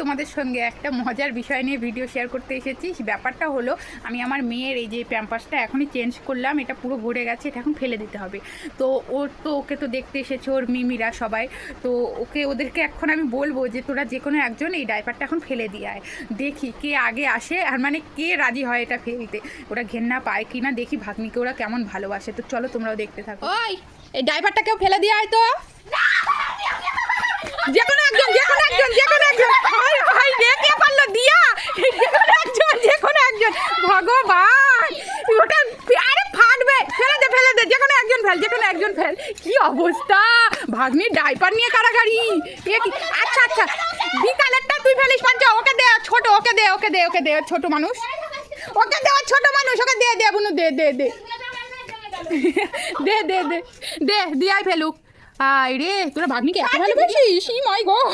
তোমাদের সঙ্গে একটা মজার বিষয় নিয়ে ভিডিও শেয়ার করতে এসেছি। ব্যাপারটা হলো আমি আমার মেয়ের এই যে প্যাম্পাসটা এখনই চেঞ্জ করলাম, এটা পুরো ভরে গেছে, এটা এখন ফেলে দিতে হবে। তো ওকে তো দেখতে এসেছে ওর মিমিরা সবাই, তো ওদেরকে এখন আমি বলবো যে তোরা যে কোনো একজন এই ডাইপারটা এখন ফেলে দিয়ে আয়, দেখি কে আগে আসে আর মানে কে রাজি হয় এটা ফেলতে, ওরা ঘেন্না পায় কি না দেখি, ভাগ্নিকে ওরা কেমন ভালোবাসে। তো চলো তোমরাও দেখতে থাকো। ওই এই ডাইপারটা কেউ ফেলে দিয়ে আয় তো, যে কোনো একজন ভাই রে কে পারলো দিয়া, যে কোনো একজন ভগবান, ওটা আরে ফাটবে, ফেলে দে যে কোনো একজন ফেল। কি অবস্থা, ভাগ্নির ডাইপার নিয়ে কারাগারি। আচ্ছা বিকালেরটা তুই ফেলিস পাঞ্চ, ওকে দে ছোট, ওকে দে ছোট মানুষ, ওকে দে বুনু, দে দিয়াই ফেলুক। আয় রে তোরা ভাগ্নিকে এত ভালোবাসিস, মাই গড।